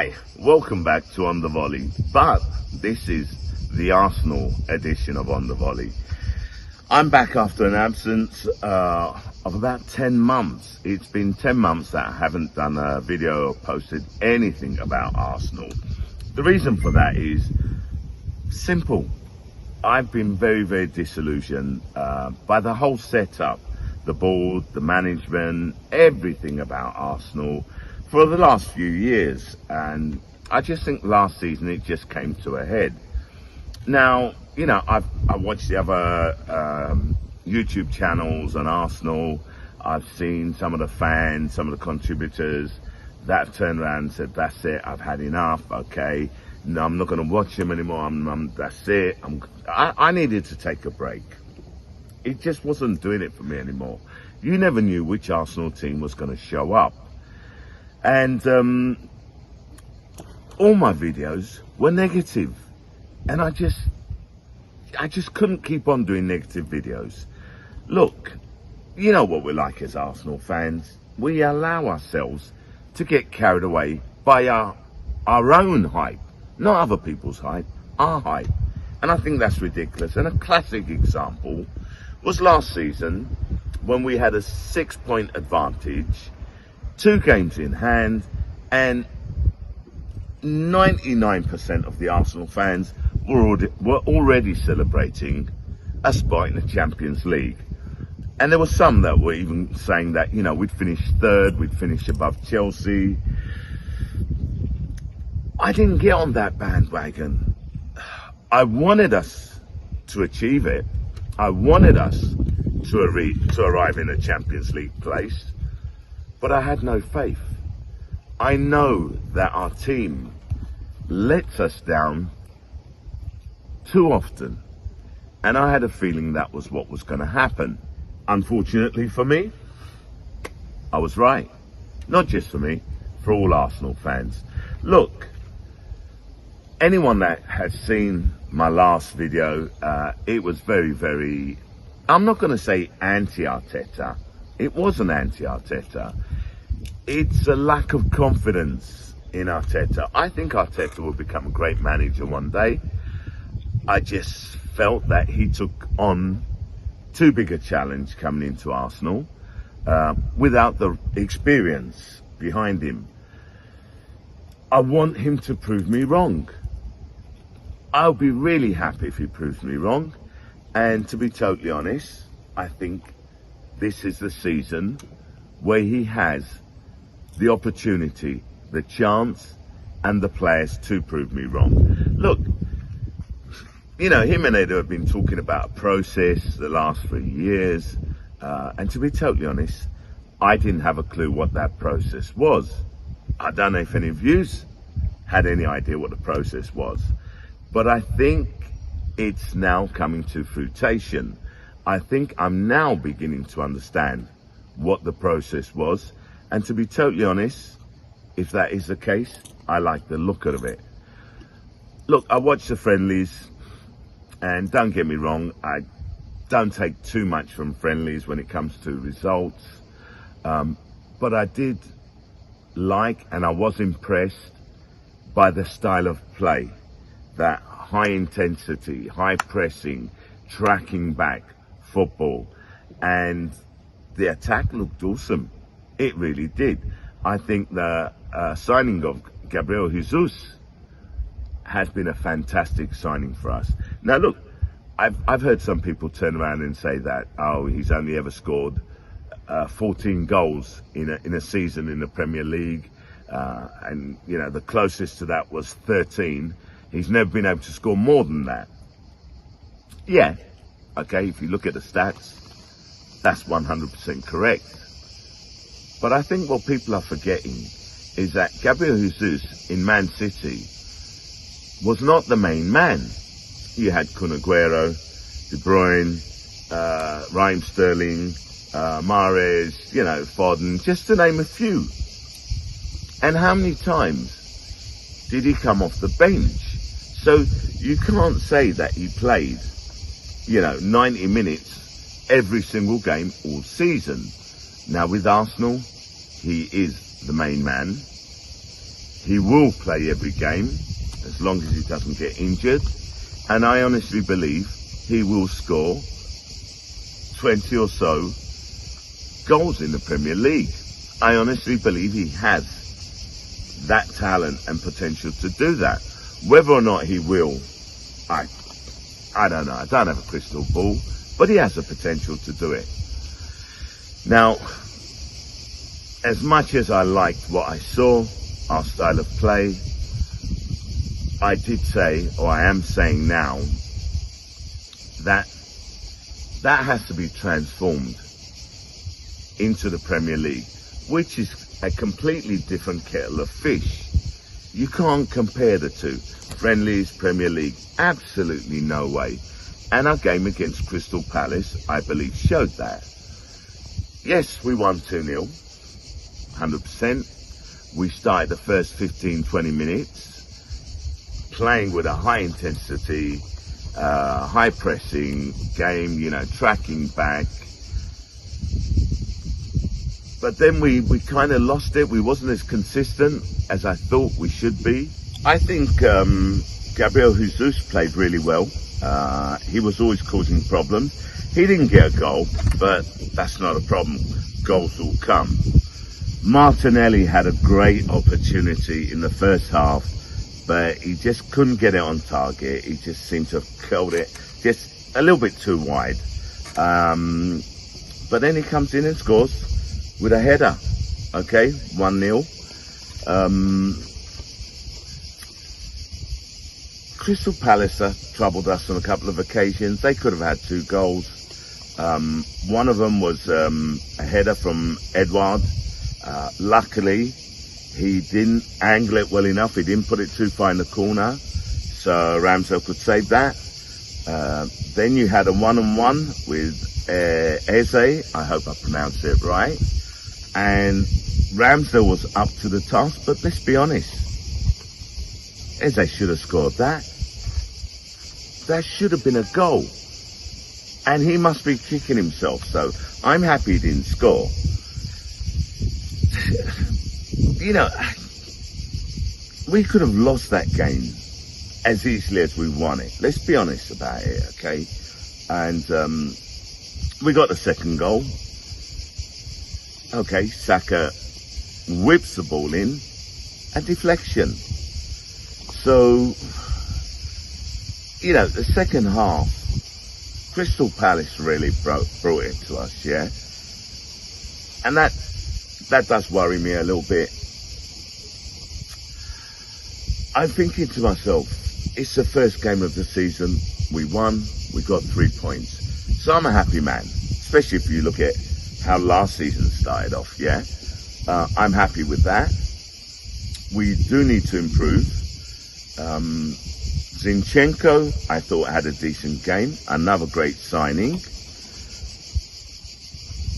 Hi, welcome back to On The Volley, but this is the Arsenal edition of On The Volley. I'm back after an absence of about 10 months. It's been 10 months that I haven't done a video or posted anything about Arsenal. The reason for that is simple. I've been very disillusioned by the whole setup, the board, the management, everything about Arsenal for the last few years, and I just think last season it just came to a head. Now, you know, I watched the other YouTube channels on Arsenal. I've seen some of the fans, some of the contributors that have turned around and said, that's it, I've had enough, okay, no, I'm not going to watch him anymore, that's it. I needed to take a break. It just wasn't doing it for me anymore. You never knew which Arsenal team was going to show up. And all my videos were negative, and I just couldn't keep on doing negative videos. Look, you know what we're like as Arsenal fans. We allow ourselves to get carried away by our own hype, not other people's hype, our hype. And I think that's ridiculous. And a classic example was last season when we had a 6-point advantage, 2 games in hand, and 99% of the Arsenal fans were already celebrating a spot in the Champions League. And there were some that were even saying that, you know, we'd finish third, we'd finish above Chelsea. I didn't get on that bandwagon. I wanted us to achieve it. I wanted us to arrive in a Champions League place. But I had no faith. I know that our team lets us down too often. And I had a feeling that was what was going to happen. Unfortunately for me, I was right. Not just for me, for all Arsenal fans. Look, anyone that has seen my last video, it was very, I'm not going to say anti-Arteta. It wasn't anti-Arteta. It's a lack of confidence in Arteta. I think Arteta will become a great manager one day. I just felt that he took on too big a challenge coming into Arsenal without the experience behind him. I want him to prove me wrong. I'll be really happy if he proves me wrong. And to be totally honest, I think this is the season where he has the opportunity, the chance, and the players to prove me wrong. Look, you know, him and Edu have been talking about a process the last 3 years, and to be totally honest, I didn't have a clue what that process was. I don't know if any of you had any idea what the process was, but I think it's now coming to fruition. I think I'm now beginning to understand what the process was. And to be totally honest, if that is the case, I like the look of it. Look, I watched the friendlies, and don't get me wrong, I don't take too much from friendlies when it comes to results. But I did like, and I was impressed by the style of play, that high intensity, high pressing, tracking back football, and the attack looked awesome. It really did. I think the signing of Gabriel Jesus has been a fantastic signing for us. Now look, I've heard some people turn around and say that, oh, he's only ever scored 14 goals in a season in the Premier League, and you know the closest to that was 13. He's never been able to score more than that. Yeah, okay, if you look at the stats, that's 100% correct. But I think what people are forgetting is that Gabriel Jesus in Man City was not the main man. You had Kun Aguero, De Bruyne, Raheem Sterling, Mahrez, you know, Foden, just to name a few. And how many times did he come off the bench? So you can't say that he played, you know, 90 minutes every single game all season. Now with Arsenal, he is the main man. He will play every game as long as he doesn't get injured. And I honestly believe he will score 20 or so goals in the Premier League. I honestly believe he has that talent and potential to do that. Whether or not he will, I don't know. I don't have a crystal ball, but he has the potential to do it. Now, as much as I liked what I saw, our style of play, I did say, or I am saying now, that has to be transformed into the Premier League, which is a completely different kettle of fish. You can't compare the two. Friendlies, Premier League, absolutely no way. And our game against Crystal Palace, I believe, showed that. Yes, we won 2-0, 100%. We started the first 15, 20 minutes playing with a high intensity, high pressing game, tracking back. But then we kind of lost it. We wasn't as consistent as I thought we should be. I think Gabriel Jesus played really well. He was always causing problems. He didn't get a goal, but that's not a problem. Goals will come. Martinelli had a great opportunity in the first half, but he just couldn't get it on target. He just seemed to have curled it just a little bit too wide. But then he comes in and scores with a header. Okay, 1-0. Crystal Palace troubled us on a couple of occasions. They could have had 2 goals. One of them was a header from Edouard. Luckily, he didn't angle it well enough. He didn't put it too far in the corner, so Ramsdale could save that. Then you had a 1-on-1 with Eze. I hope I pronounced it right. And Ramsdale was up to the task, but let's be honest, Eze should have scored that. That should have been a goal. And he must be kicking himself, so I'm happy he didn't score. We could have lost that game as easily as we won it. Let's be honest about it, okay? And we got the second goal. Okay, Saka whips the ball in, a deflection. So, the second half, Crystal Palace really brought it to us, yeah? And that does worry me a little bit. I'm thinking to myself, it's the first game of the season. We won, we got 3 points. So I'm a happy man, especially if you look at how last season started off, yeah? I'm happy with that. We do need to improve. Zinchenko, I thought, had a decent game. Another great signing.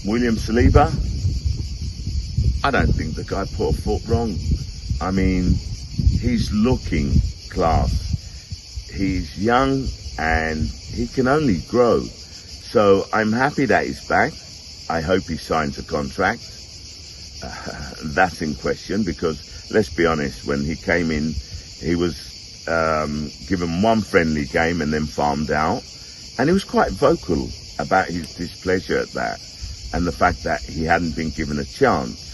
William Saliba, I don't think the guy put a foot wrong. I mean, he's looking class. He's young and he can only grow. So I'm happy that he's back. I hope he signs a contract. That's in question because, let's be honest, when he came in, he was given one friendly game and then farmed out. And he was quite vocal about his displeasure at that and the fact that he hadn't been given a chance.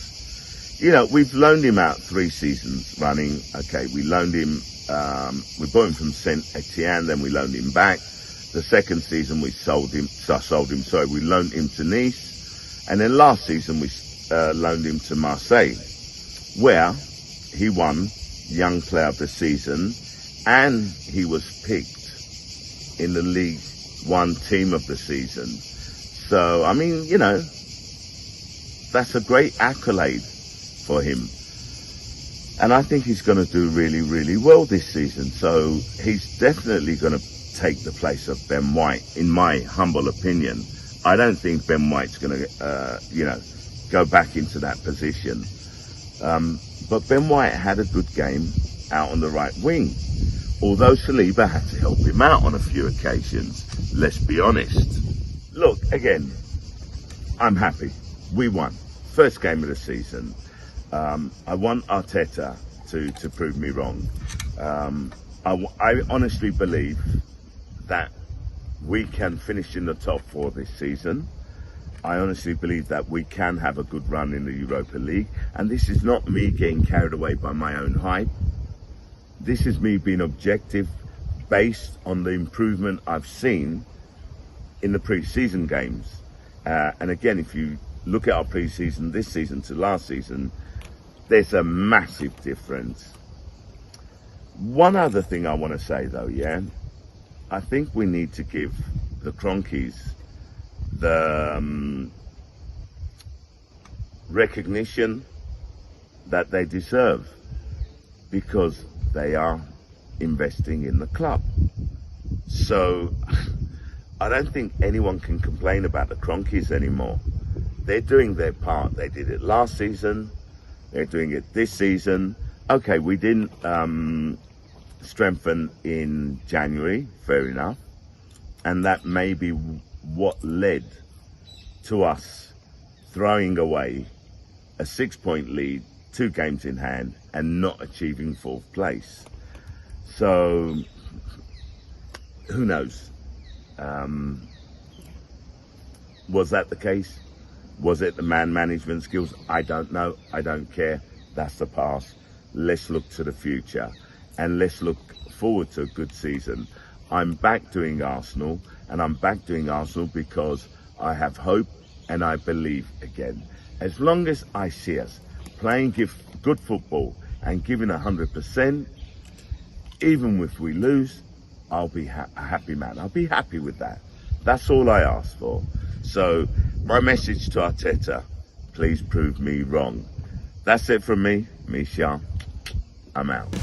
We've loaned him out 3 seasons running. Okay, we loaned him, we bought him from Saint Etienne, then we loaned him back. The second season we we loaned him to Nice. And then last season we loaned him to Marseille, where he won Young Player of the Season and he was picked in the League One Team of the Season. So, I mean, that's a great accolade for him. And I think he's going to do really, really well this season. So he's definitely going to take the place of Ben White, in my humble opinion. I don't think Ben White's going to, go back into that position. But Ben White had a good game out on the right wing. Although Saliba had to help him out on a few occasions, let's be honest. Look, again, I'm happy. We won. First game of the season. I want Arteta to prove me wrong. I honestly believe that we can finish in the top four this season. I honestly believe that we can have a good run in the Europa League. And this is not me getting carried away by my own hype. This is me being objective based on the improvement I've seen in the pre-season games. And again, if you look at our pre-season this season to last season, there's a massive difference. One other thing I want to say though, yeah, I think we need to give the Cronkies the recognition that they deserve, because they are investing in the club. So I don't think anyone can complain about the Cronkies anymore. They're doing their part. They did it last season. They're doing it this season. Okay, we didn't strengthen in January, fair enough. And that may be what led to us throwing away a 6-point lead, 2 games in hand, and not achieving 4th place. So, who knows? Was that the case? Was it the man management skills? I don't know. I don't care. That's the past. Let's look to the future, and let's look forward to a good season. I'm back doing Arsenal, and I'm back doing Arsenal because I have hope and I believe again. As long as I see us playing good football and giving 100%, even if we lose, I'll be a happy man. I'll be happy with that. That's all I ask for. So my message to Arteta, please prove me wrong. That's it from me, Shah. I'm out.